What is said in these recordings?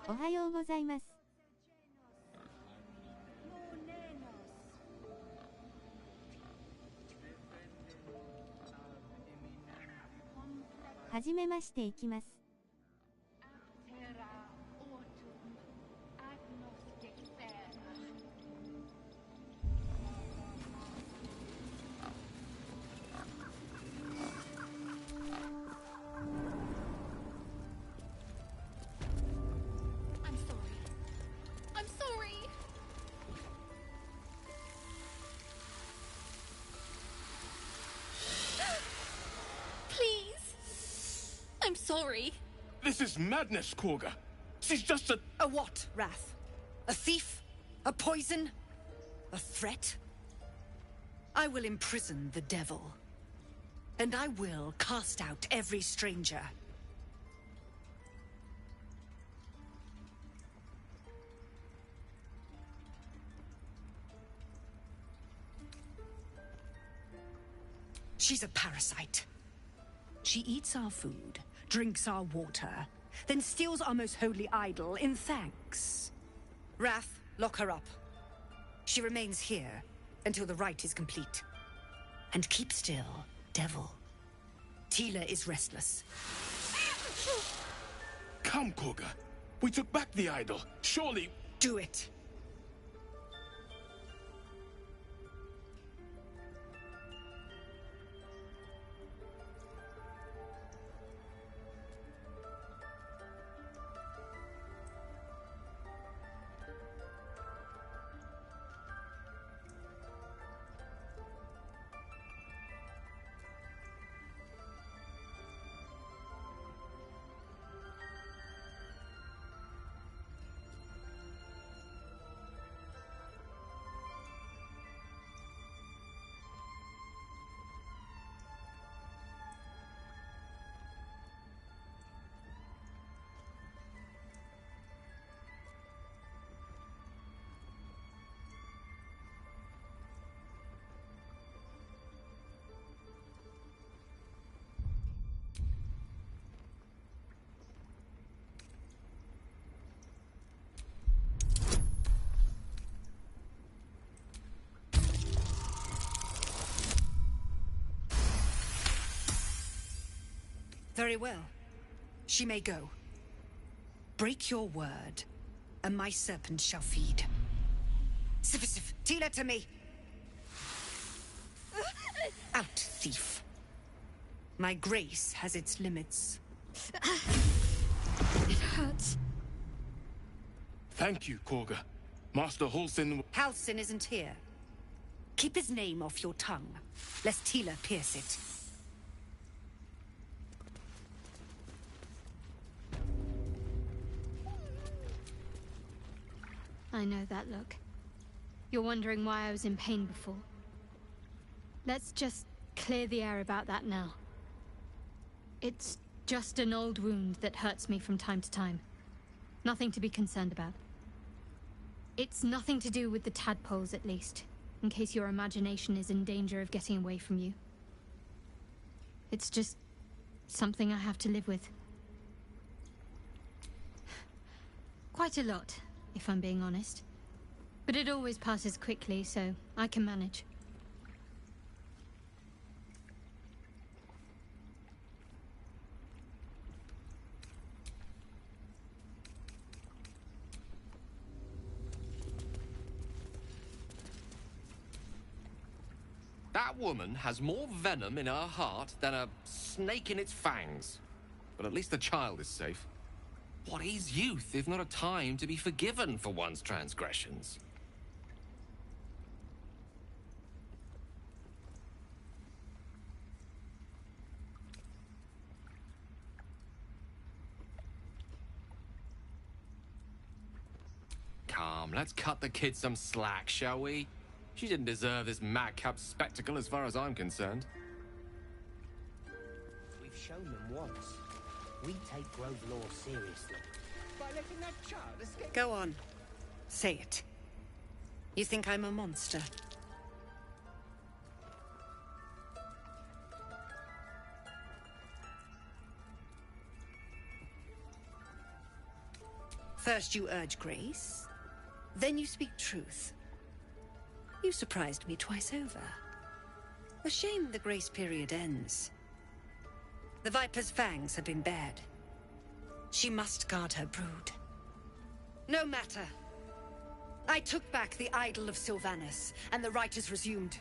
おはようございます。はじめましていきます。I'm sorry. This is madness, Korga. She's just a... A what, Wrath? A thief? A poison? A threat? I will imprison the devil. And I will cast out every stranger. She's a parasite. She eats our food, drinks our water, then steals our most holy idol in thanks. Wrath, lock her up. She remains here until the rite is complete. And keep still, devil. Tila is restless. Come, Korga. We took back the idol. Surely... Do it. Very well. She may go. Break your word, and my serpent shall feed. Sif, Tila to me! Out, thief. My grace has its limits. It hurts. Thank you, Korga. Master Halsin... Halsin isn't here. Keep his name off your tongue, lest Tila pierce it. I know that look. You're wondering why I was in pain before. Let's just clear the air about that now. It's just an old wound that hurts me from time to time. Nothing to be concerned about. It's nothing to do with the tadpoles, at least, in case your imagination is in danger of getting away from you. It's just something I have to live with. Quite a lot, if I'm being honest. But it always passes quickly, so I can manage. That woman has more venom in her heart than a snake in its fangs. But at least the child is safe. What is youth if not a time to be forgiven for one's transgressions? Come, let's cut the kid some slack, shall we? She didn't deserve this madcap spectacle as far as I'm concerned. We've shown them once. We take Grove law seriously. By letting that child escape... Go on. Say it. You think I'm a monster? First you urge grace, then you speak truth. You surprised me twice over. A shame the grace period ends. The Viper's fangs have been bared. She must guard her brood. No matter. I took back the idol of Sylvanus, and the rite is resumed.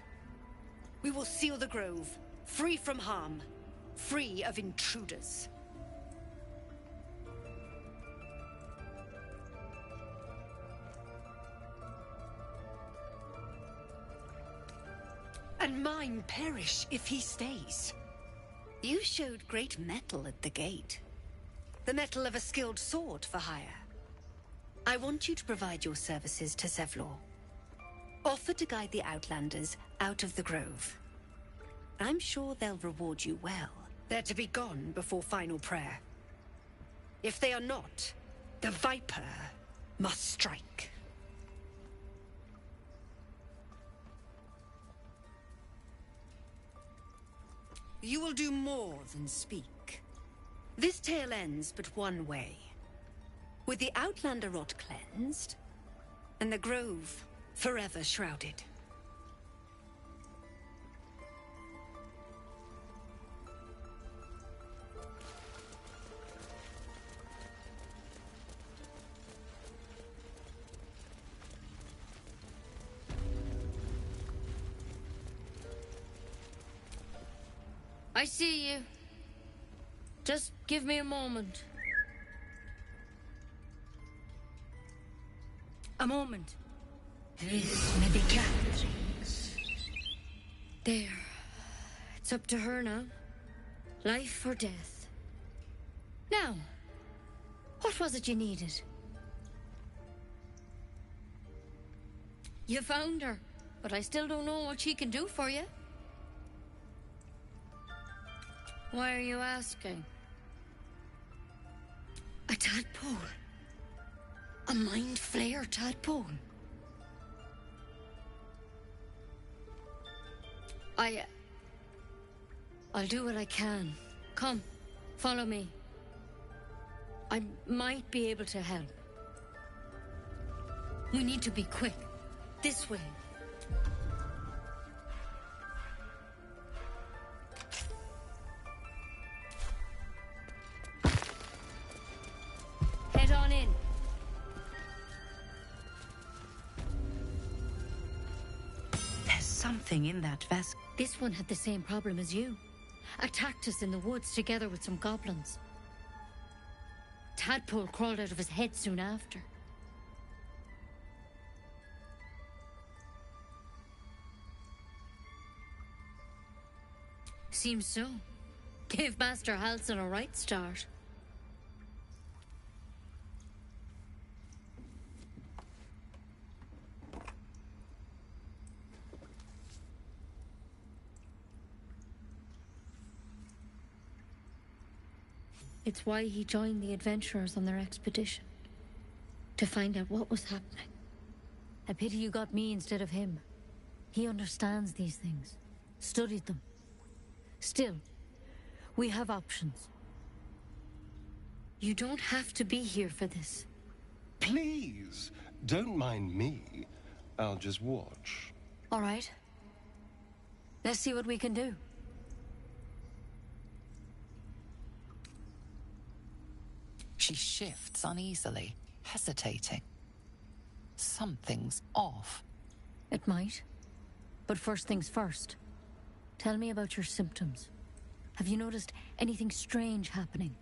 We will seal the grove, free from harm, free of intruders. And mine perish if he stays. You showed great mettle at the gate. The mettle of a skilled sword for hire. I want you to provide your services to Zevlor. Offer to guide the Outlanders out of the grove. I'm sure they'll reward you well. They're to be gone before final prayer. If they are not, the Viper must strike. You will do more than speak. This tale ends but one way. With the Outlander rot cleansed, and the grove forever shrouded. I see you. Just give me a moment. A moment. This may be Catherine's. There. It's up to her now. Life or death. Now, what was it you needed? You found her, but I still don't know what she can do for you. Why are you asking? A tadpole. A mind flayer tadpole. I'll do what I can. Come, follow me. I might be able to help. We need to be quick. This way. Head on in. There's something in that vessel. This one had the same problem as you. Attacked us in the woods together with some goblins. Tadpole crawled out of his head soon after. Seems so. Gave Master Halsin a right start. It's why he joined the adventurers on their expedition. To find out what was happening. A pity you got me instead of him. He understands these things. Studied them. Still, we have options. You don't have to be here for this. Please, don't mind me. I'll just watch. All right. Let's see what we can do. She shifts uneasily, hesitating. Something's off. It might. But first things first. Tell me about your symptoms. Have you noticed anything strange happening?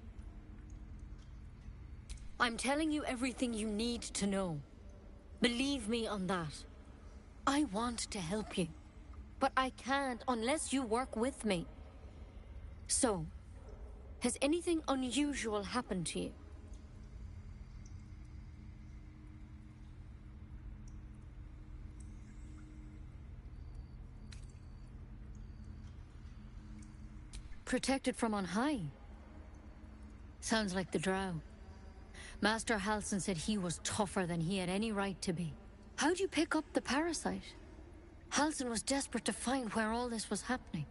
I'm telling you everything you need to know. Believe me on that. I want to help you. But I can't unless you work with me. So, has anything unusual happened to you? Protected from on high. Sounds like the drow. Master Halsin said he was tougher than he had any right to be. How'd you pick up the parasite? Halsin was desperate to find where all this was happening.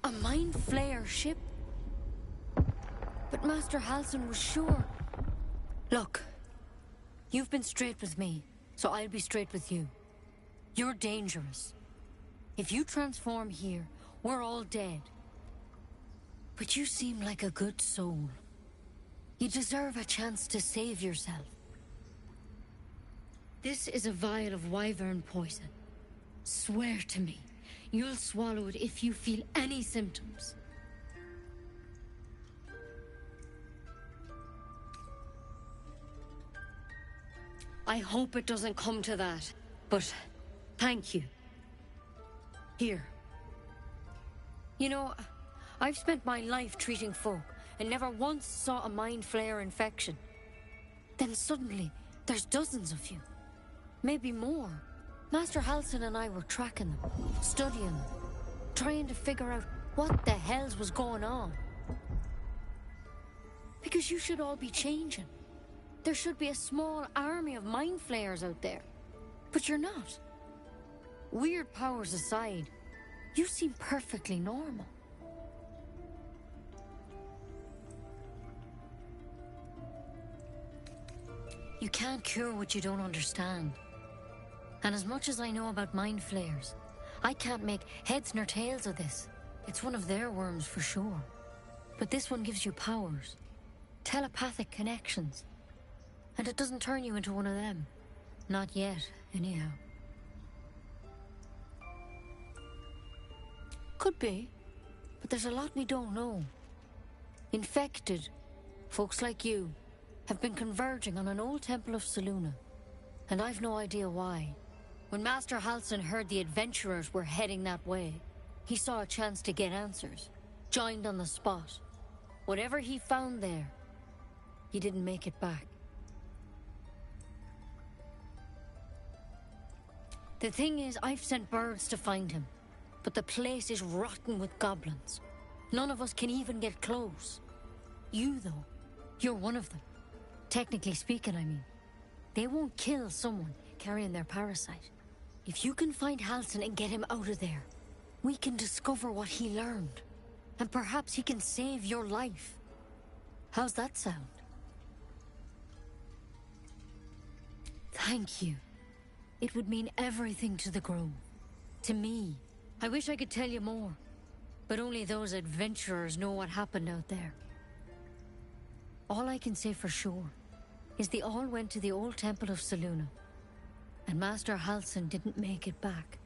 A mind flayer ship? But Master Halsin was sure. Look, you've been straight with me, so I'll be straight with you. You're dangerous. If you transform here, we're all dead. But you seem like a good soul. You deserve a chance to save yourself. This is a vial of wyvern poison. Swear to me, you'll swallow it if you feel any symptoms. I hope it doesn't come to that, but thank you. Here. You know, I've spent my life treating folk and never once saw a mind flare infection. Then suddenly, there's dozens of you. Maybe more. Master Halsin and I were tracking them, studying them, trying to figure out what the hells was going on. Because you should all be changing. There should be a small army of mind flayers out there. But you're not. Weird powers aside, you seem perfectly normal. You can't cure what you don't understand. And as much as I know about mind flayers, I can't make heads nor tails of this. It's one of their worms for sure. But this one gives you powers. Telepathic connections. And it doesn't turn you into one of them. Not yet, anyhow. Could be. But there's a lot we don't know. Infected, folks like you, have been converging on an old temple of Selûne. And I've no idea why. When Master Halsin heard the adventurers were heading that way, he saw a chance to get answers. Joined on the spot. Whatever he found there, he didn't make it back. The thing is, I've sent birds to find him. But the place is rotten with goblins. None of us can even get close. You, though, you're one of them. Technically speaking, I mean. They won't kill someone carrying their parasite. If you can find Halsin and get him out of there, we can discover what he learned. And perhaps he can save your life. How's that sound? Thank you. It would mean everything to the Grove. To me. I wish I could tell you more. But only those adventurers know what happened out there. All I can say for sure is they all went to the old temple of Selûne. And Master Halsin didn't make it back.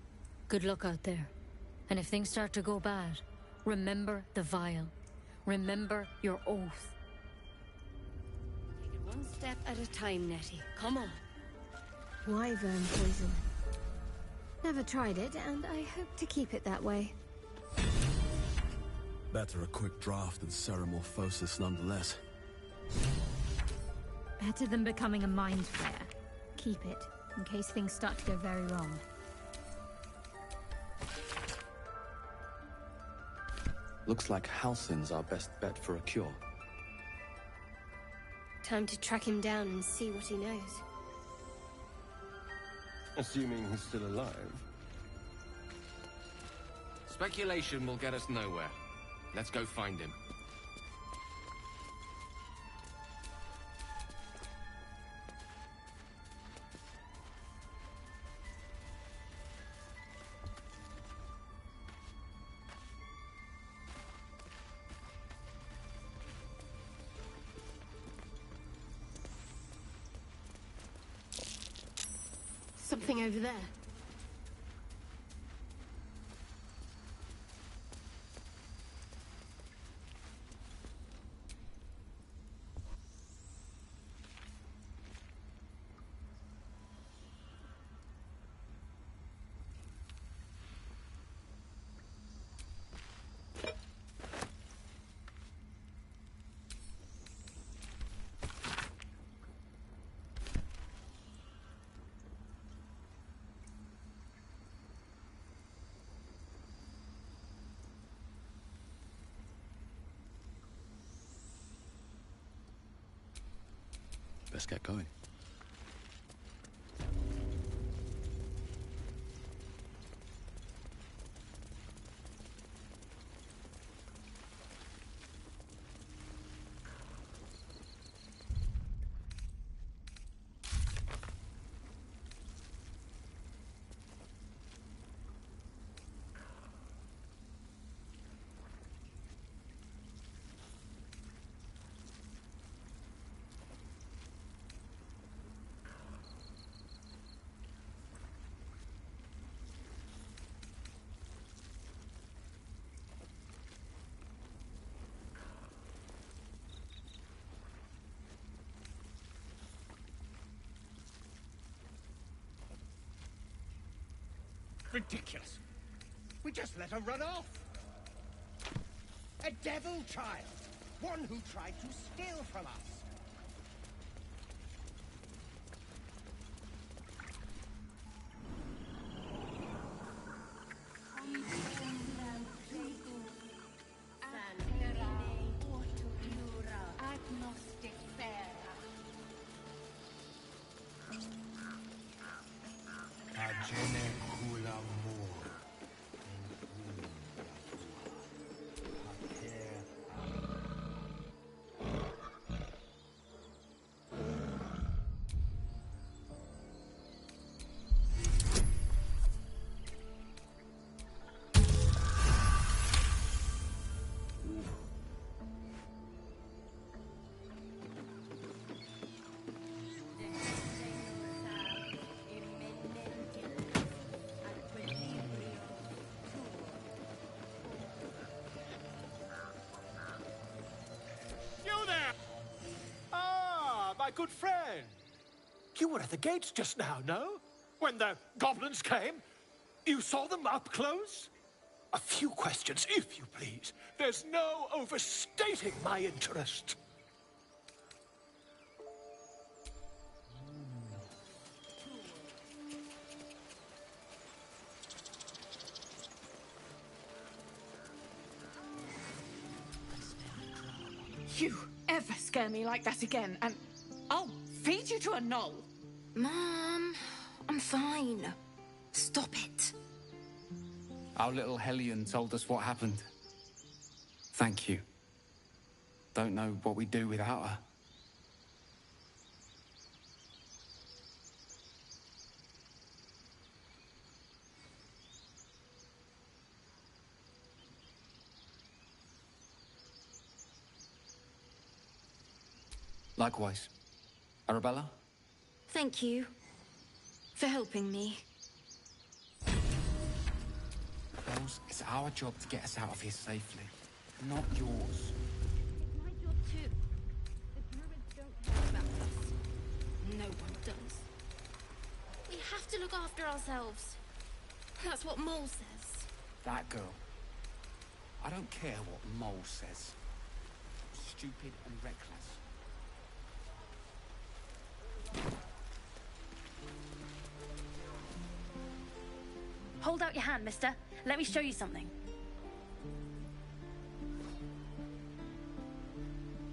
Good luck out there. And if things start to go bad, remember the vial. Remember your oath. Take it one step at a time, Nettie. Come on. Wyvern poison. Never tried it, and I hope to keep it that way. Better a quick draft than ceremorphosis nonetheless. Better than becoming a mind flayer. Keep it, in case things start to go very wrong. Looks like Halsin's our best bet for a cure. Time to track him down and see what he knows. Assuming he's still alive. Speculation will get us nowhere. Let's go find him. Something over there. Best get going. Ridiculous. We just let her run off. A devil child. One who tried to steal from us. My good friend. You were at the gates just now, no? When the goblins came? You saw them up close? A few questions, if you please. There's no overstating my interest. You ever scare me like that again, and I'll feed you to a knoll. Mom, I'm fine. Stop it. Our little Hellion told us what happened. Thank you. Don't know what we'd do without her. Likewise. Arabella? Thank you for helping me. Rose, it's our job to get us out of here safely, not yours. It's my job too. The druids don't care about us. No one does. We have to look after ourselves. That's what Mole says. That girl. I don't care what Mole says. Stupid and reckless. Hold out your hand, mister. Let me show you something.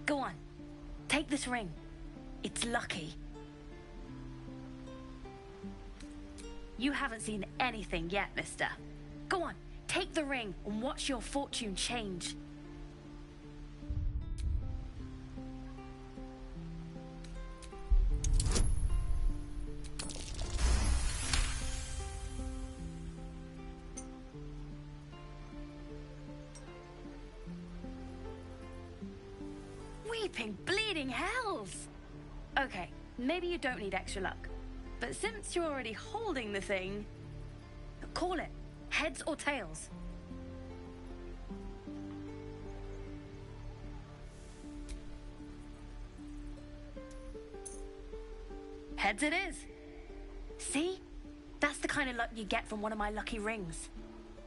Go on. Take this ring. It's lucky. You haven't seen anything yet, mister. Go on. Take the ring and watch your fortune change. Weeping, bleeding hells! Okay, maybe you don't need extra luck. But since you're already holding the thing, call it. Heads or tails. Heads it is. See? That's the kind of luck you get from one of my lucky rings.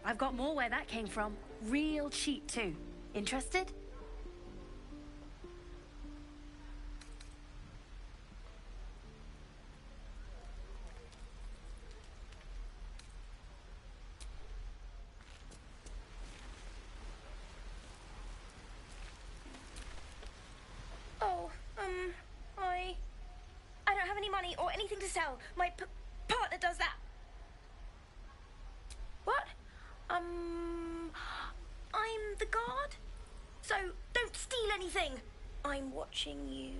I've got more where that came from. Real cheap too. Interested? I don't have any money or anything to sell. My partner does that. What? I'm the guard. So don't steal anything. I'm watching you.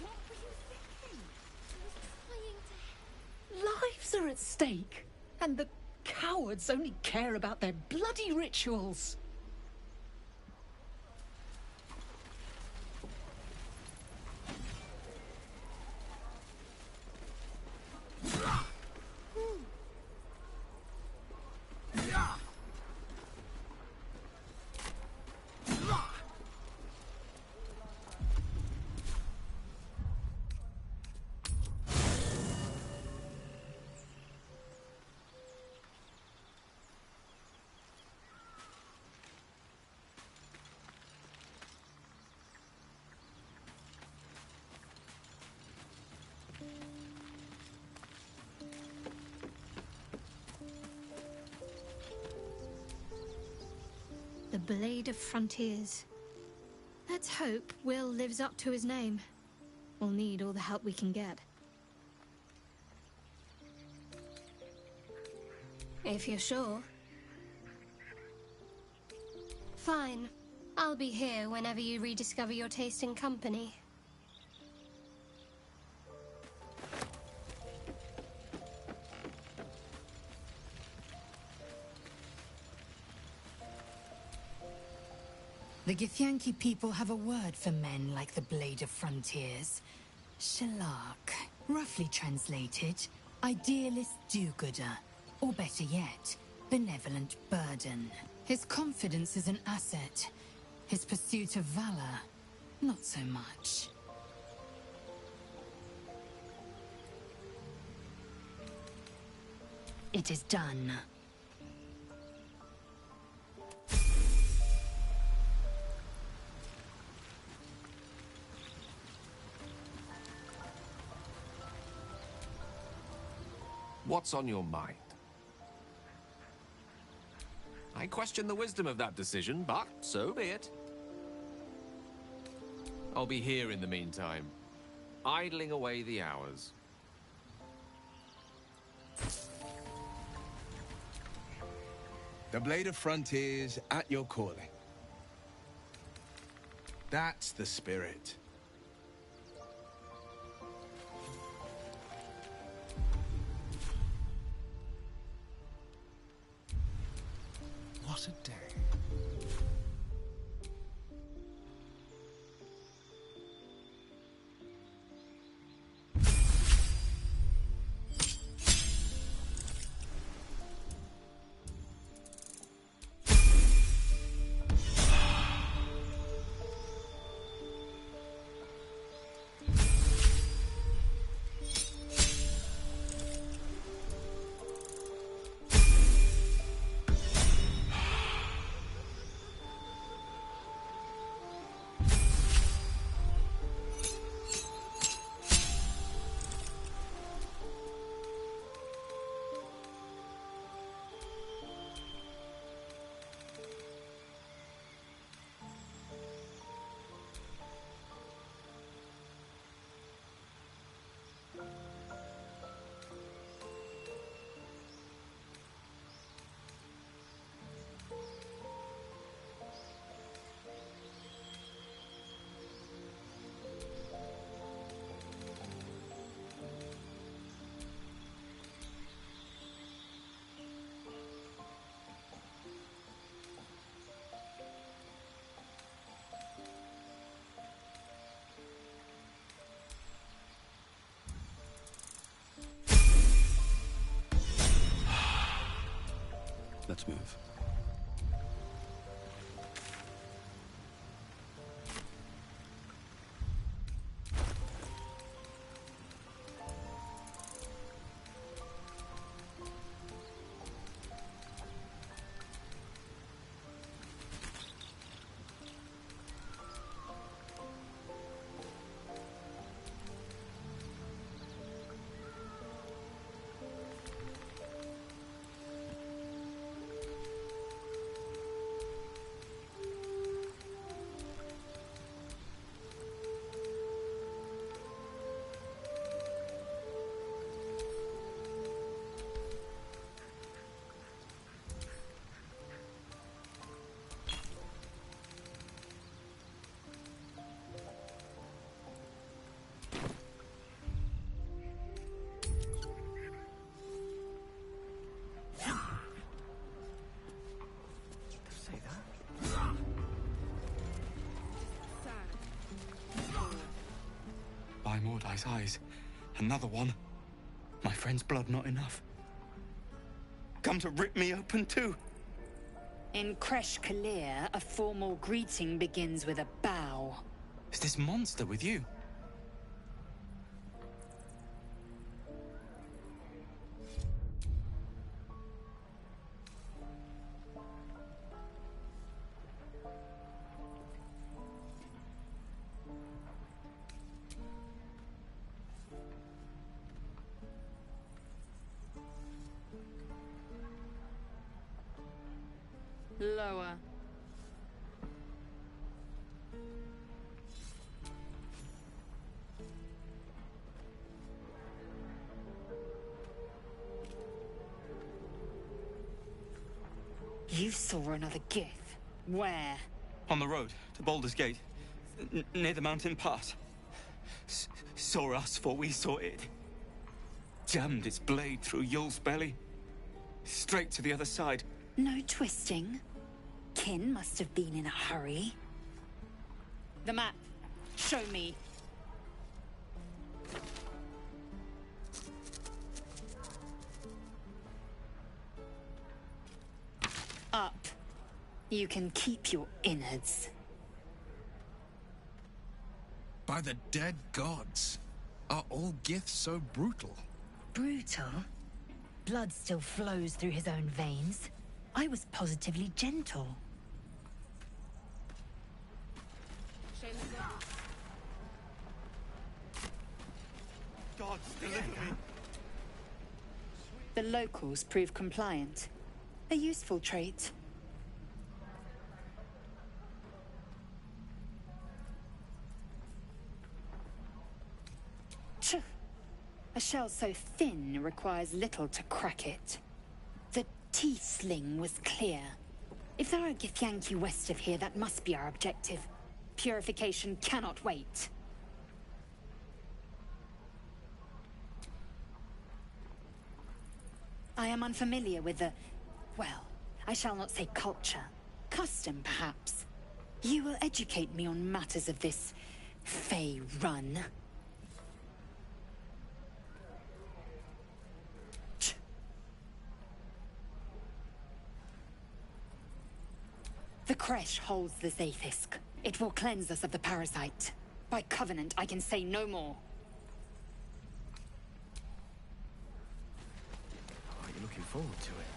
What were you thinking? Lives are at stake, and the cowards only care about their bloody rituals. Blade of Frontiers. Let's hope Will lives up to his name. We'll need all the help we can get. If you're sure. Fine. I'll be here whenever you rediscover your taste in company. The Githyanki people have a word for men like the Blade of Frontiers. Shalak. Roughly translated, idealist do-gooder. Or better yet, benevolent burden. His confidence is an asset. His pursuit of valor, not so much. It is done. What's on your mind? I question the wisdom of that decision, but so be it. I'll be here in the meantime, idling away the hours. The Blade of Frontiers at your calling. That's the spirit. What a day. Let's move. By Mordai's eyes, another one. My friend's blood not enough. Come to rip me open too. In Kresh Kalir, a formal greeting begins with a bow. Is this monster with you? Lower. You saw another gith. Where? On the road to Baldur's Gate, near the mountain pass. Saw us before we saw it. Jammed its blade through Yul's belly. Straight to the other side. No twisting. Kin must have been in a hurry. The map. Show me. Up. You can keep your innards. By the dead gods. Are all giths so brutal? Brutal? Blood still flows through his own veins. I was positively gentle. Gods, deliver me. The locals prove compliant. A useful trait. A shell so thin requires little to crack it. The T-sling was clear. If there are Githyanki west of here, that must be our objective. Purification cannot wait. I am unfamiliar with the... well, I shall not say culture. Custom, perhaps. You will educate me on matters of this... Fey run. The creche holds the Zaithisk. It will cleanse us of the parasite. By covenant, I can say no more. Are you looking forward to it?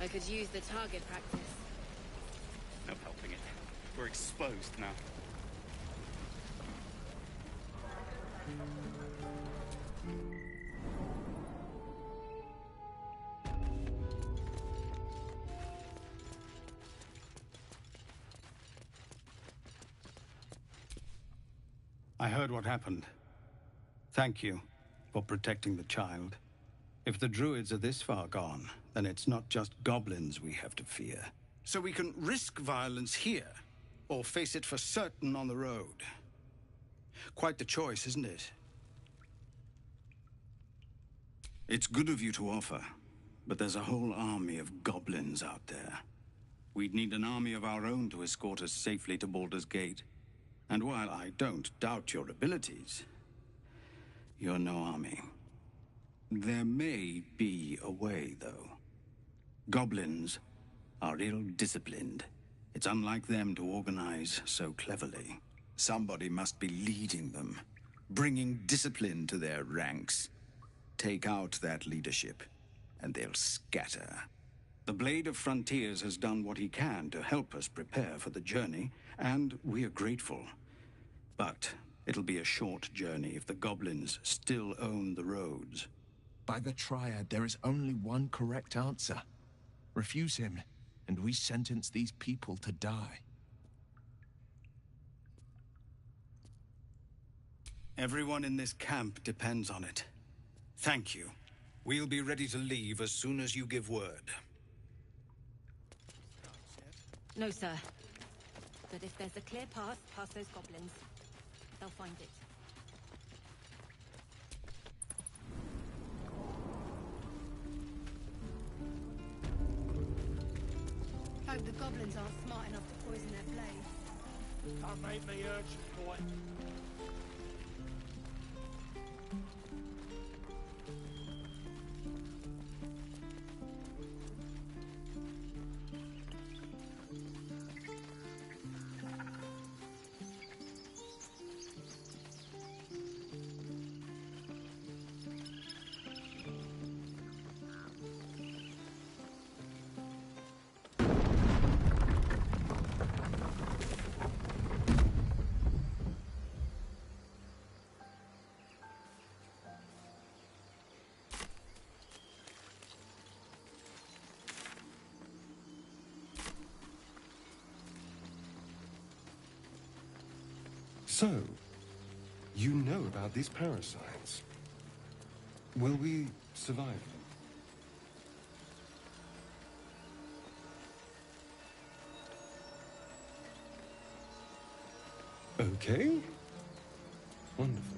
I could use the target practice. No helping it. We're exposed now. I heard what happened. Thank you for protecting the child. If the druids are this far gone, then it's not just goblins we have to fear. So we can risk violence here, or face it for certain on the road. Quite the choice, isn't it? It's good of you to offer, but there's a whole army of goblins out there. We'd need an army of our own to escort us safely to Baldur's Gate. And while I don't doubt your abilities, you're no army. There may be a way, though. Goblins are ill-disciplined. It's unlike them to organize so cleverly. Somebody must be leading them, bringing discipline to their ranks. Take out that leadership, and they'll scatter. The Blade of Frontiers has done what he can to help us prepare for the journey, and we are grateful. But it'll be a short journey if the goblins still own the roads. By the Triad, there is only one correct answer. Refuse him, and we sentence these people to die. Everyone in this camp depends on it. Thank you. We'll be ready to leave as soon as you give word. No, sir. But if there's a clear path past those goblins, they'll find it. Hope the goblins aren't smart enough to poison their blade. Can't make me urgent, boy. So, you know about these parasites. Will we survive them? Okay. Wonderful.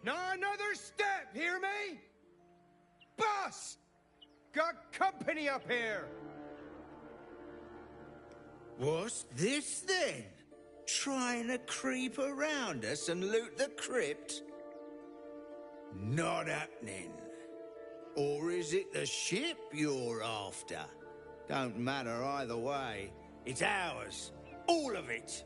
Not another step, hear me? Boss! Got company up here! What's this then? Trying to creep around us and loot the crypt? Not happening. Or is it the ship you're after? Don't matter either way. It's ours. All of it.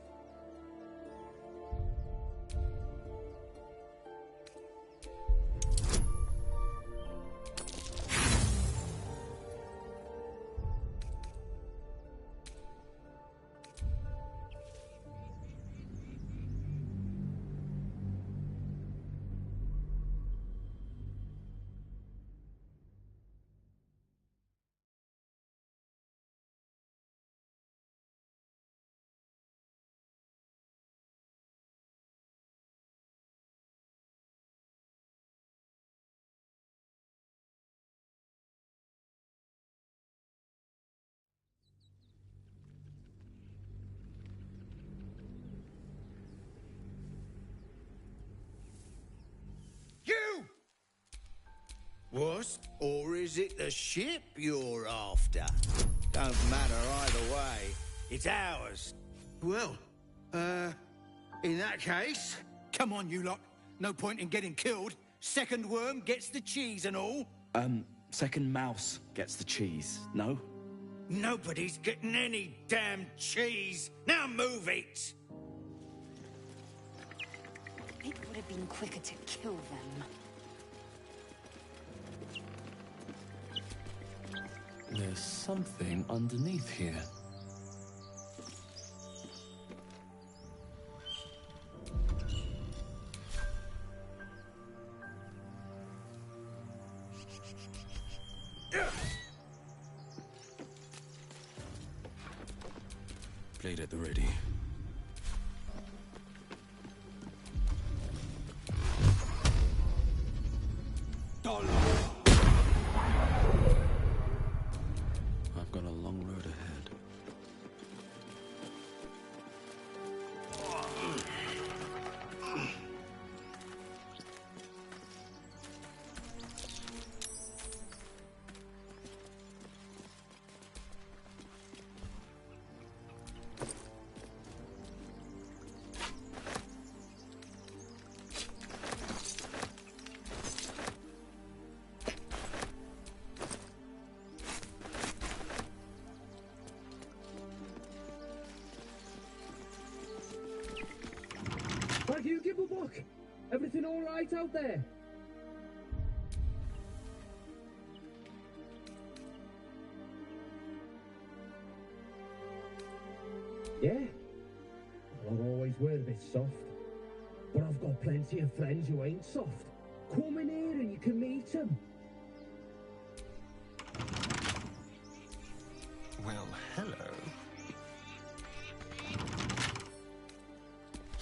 You! What? Or is it the ship you're after? Don't matter either way. It's ours. Well, in that case... Come on, you lot. No point in getting killed. Second worm gets the cheese and all. Second mouse gets the cheese, no? Nobody's getting any damn cheese. Now move it! It would have been quicker to kill them. There's something underneath here. Blade at the ready. I've got a long road ahead. Why do you give a book? Everything all right out there? Yeah? Well, I've always were a bit soft. But I've got plenty of friends who ain't soft. Come in here and you can meet them. Well, hello.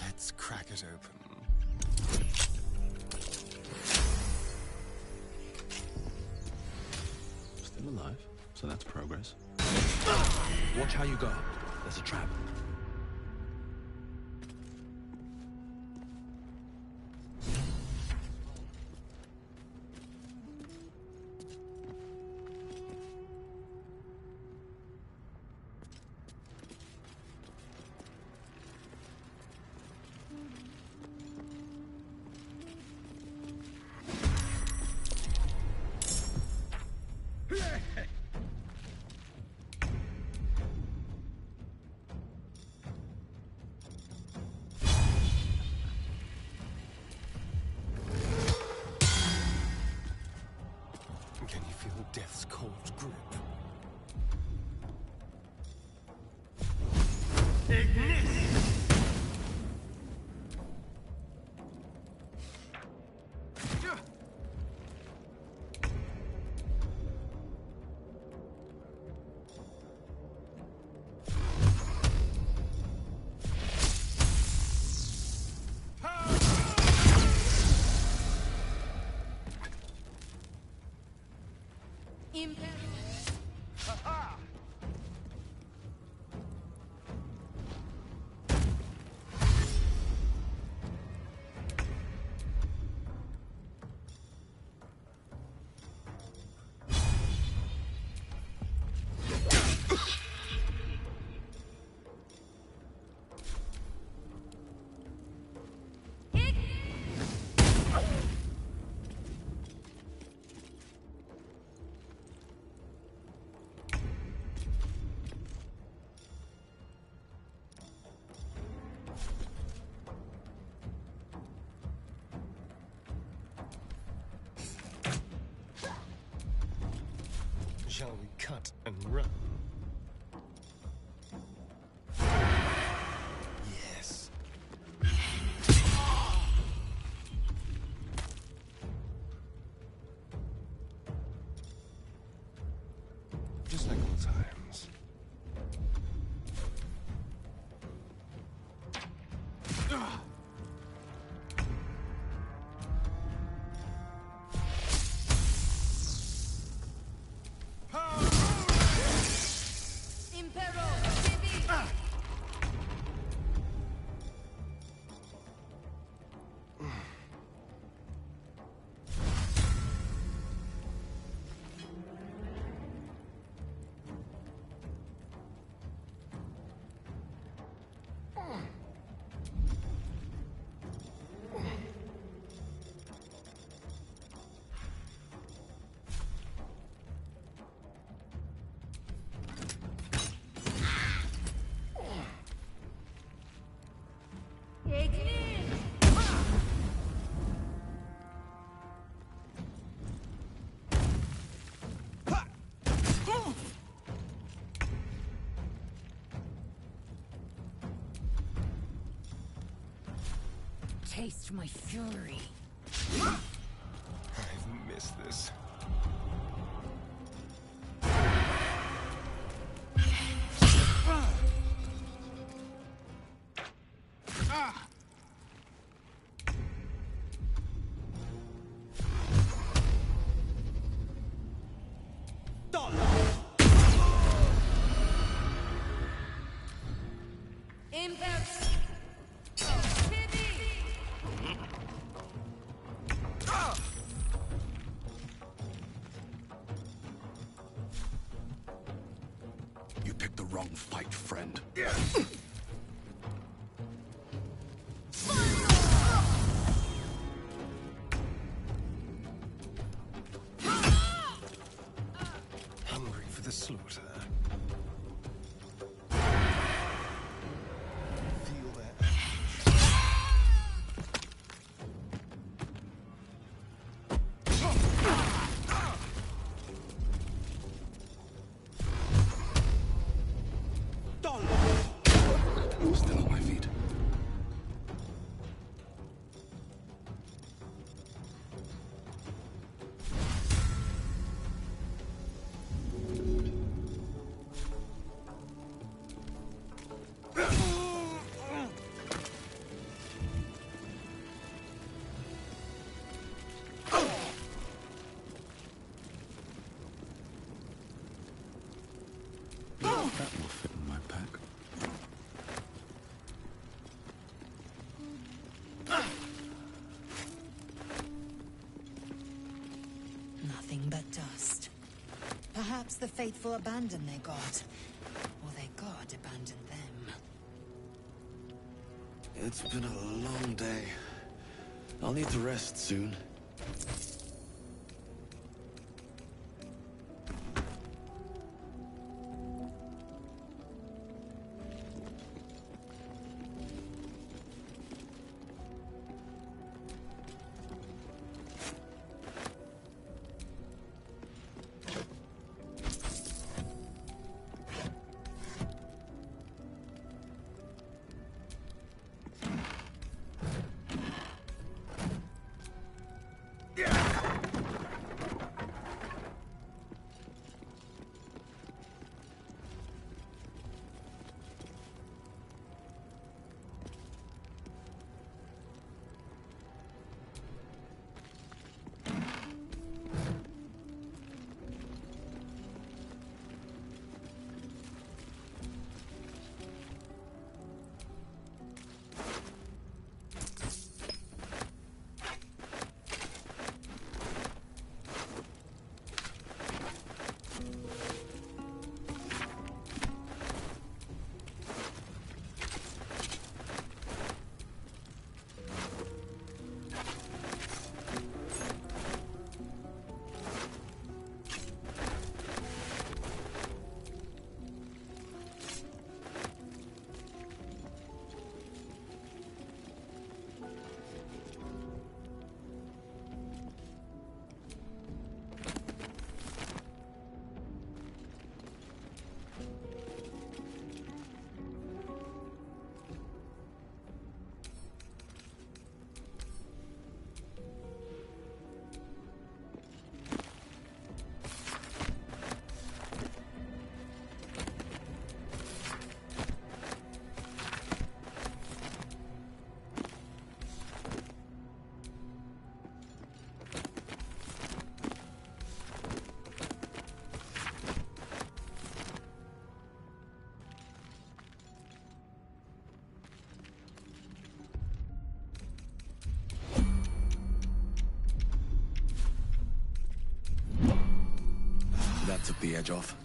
Let's crack it open. Still alive, so that's progress. Watch how you go. There's a trap. cut and run. Yes. Just like old times. Taste my fury. I've missed this. You picked the wrong fight, friend. Hungry for the slaughter. Feel that. Still on my feet. That will fit in my pack. Nothing but dust. Perhaps the faithful abandoned their god. Or their god abandoned them. It's been a long day. I'll need to rest soon. Yeah! the edge off.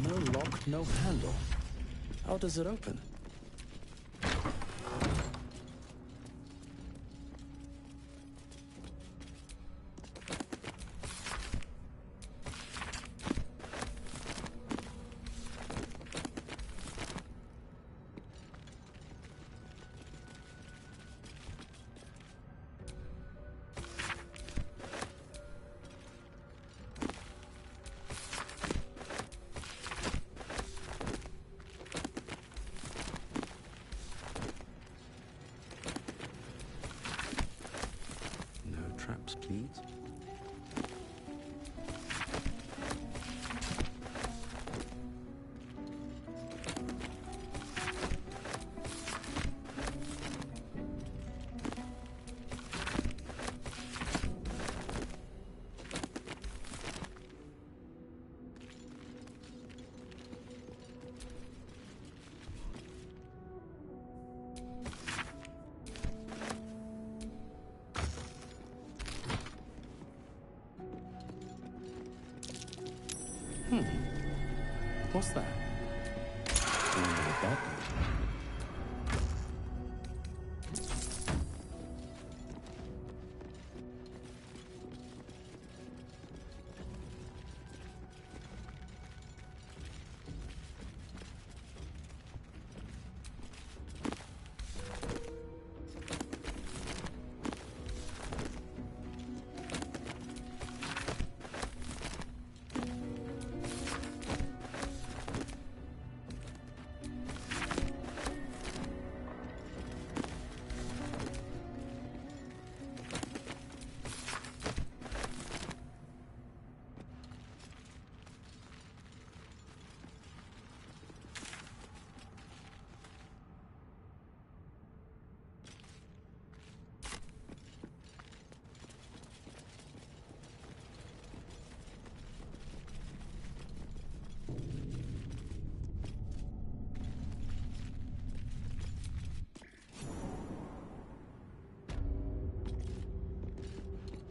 No lock, no handle. How does it open? Traps, please. What's that? I wonder what that is.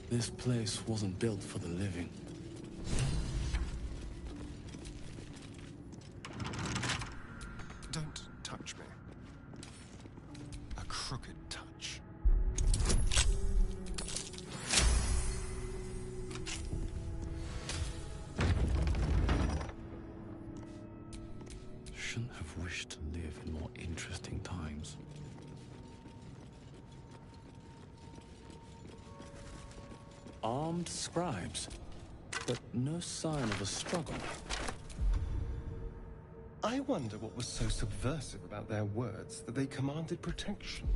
This place wasn't built for the living. Don't touch me. A crooked touch. Shouldn't have wished to live in more interesting times. Armed scribes, but no sign of a struggle. I wonder what was so subversive about their words that they commanded protection.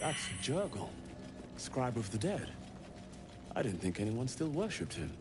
That's Jurgle, scribe of the dead. I didn't think anyone still worshipped him.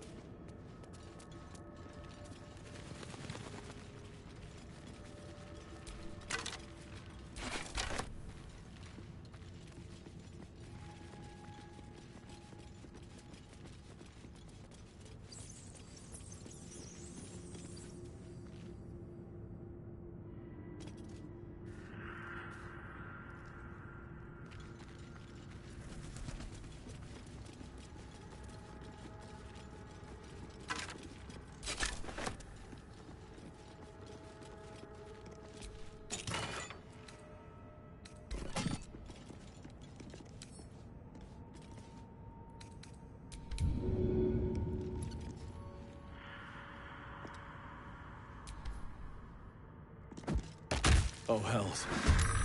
Oh, hells.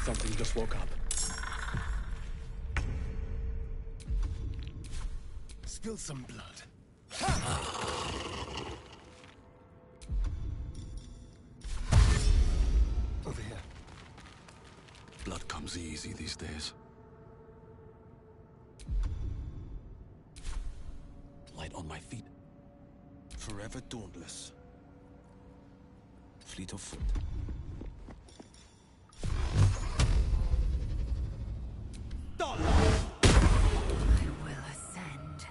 Something just woke up. Spill some blood. Over here. Blood comes easy these days. Light on my feet. Forever dauntless. Fleet of foot. I will ascend.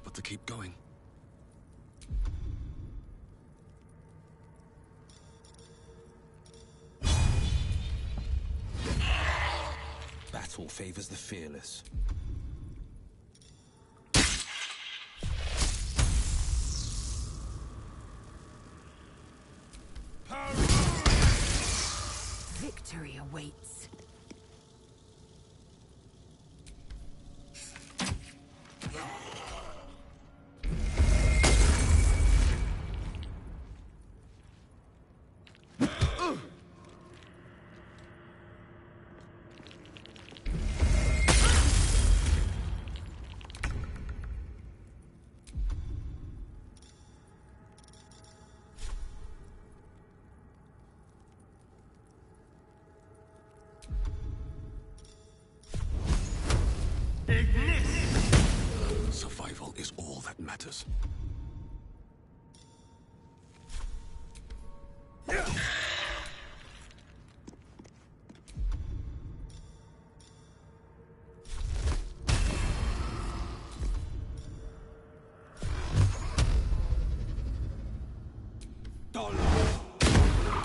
But to keep going. Battle favors the fearless. Victory awaits. Survival is all that matters.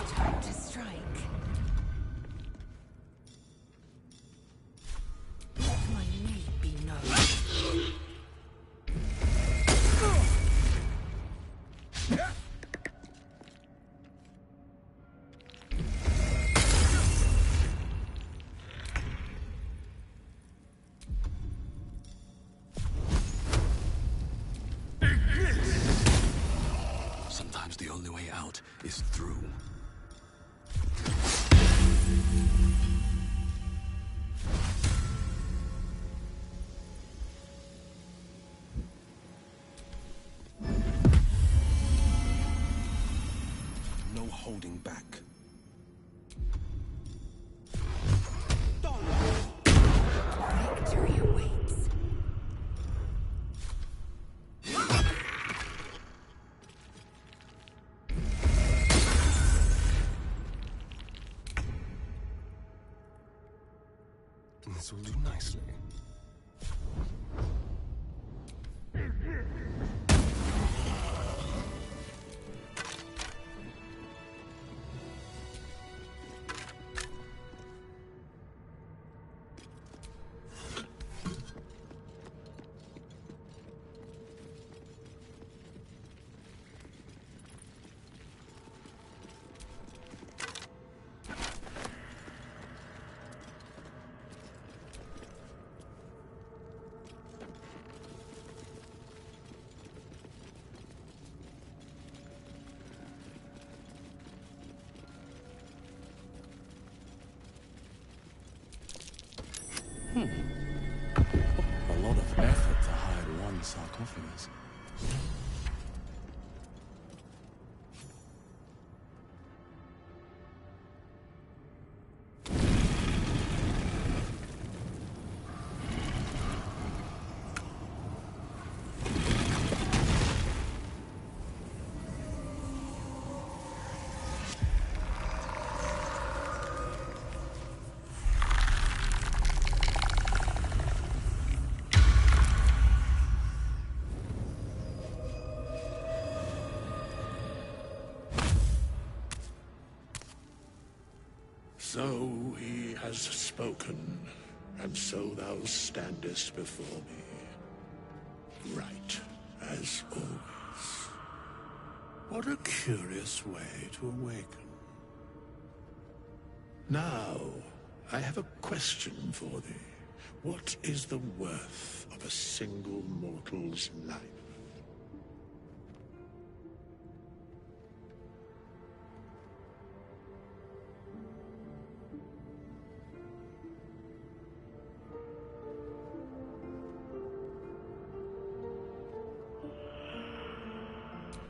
Time to strike. Let my name be known. Sometimes the only way out is through. No holding back. Victory awaits. This will do nicely. A lot of effort to hide one sarcophagus. So he has spoken, and so thou standest before me. Right, as always. What a curious way to awaken. Now, I have a question for thee. What is the worth of a single mortal's life?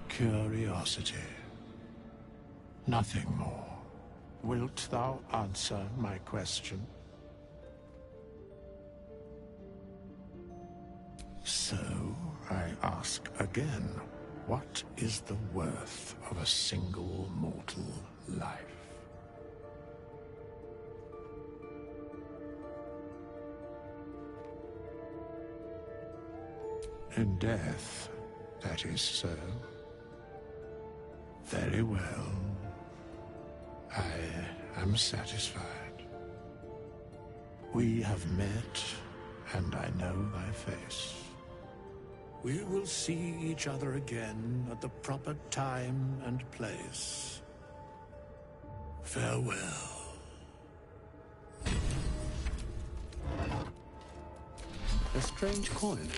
Curiosity. Nothing more. Wilt thou answer my question? So, I ask again, what is the worth of a single mortal life? In death, that is so. Very well. I am satisfied. We have met, and I know thy face. We will see each other again at the proper time and place. Farewell. A strange coin.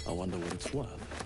I wonder what it's worth.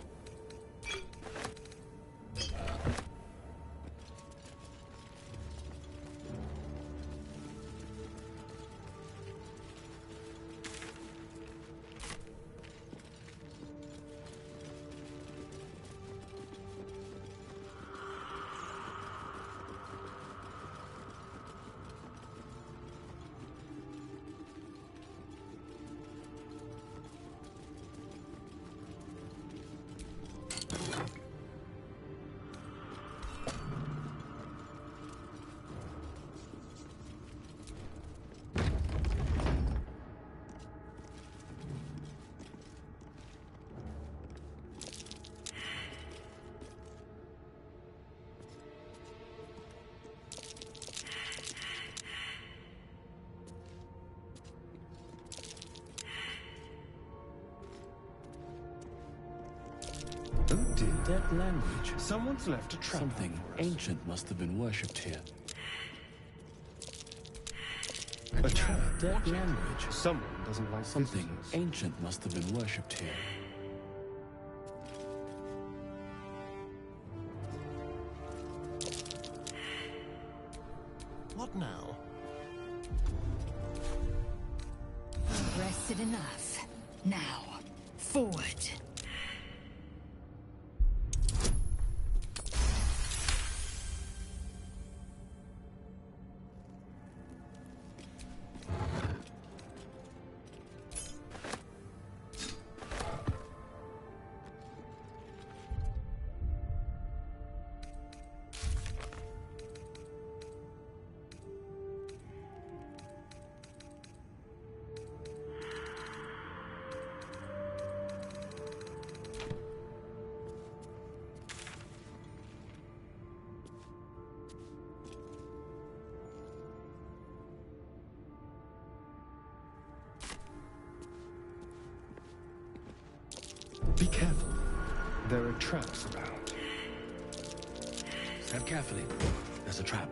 Oh dear. That language. Someone's left a trap. Something ancient must have been worshipped here. A trap? That language. Someone doesn't like Something visitors. ancient must have been worshipped here. What now? Rested enough. Now, forward. Be careful. There are traps about. Step carefully. There's a trap.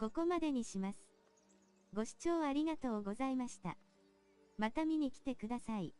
ここまでにします。ご視聴ありがとうございました。また見に来てください。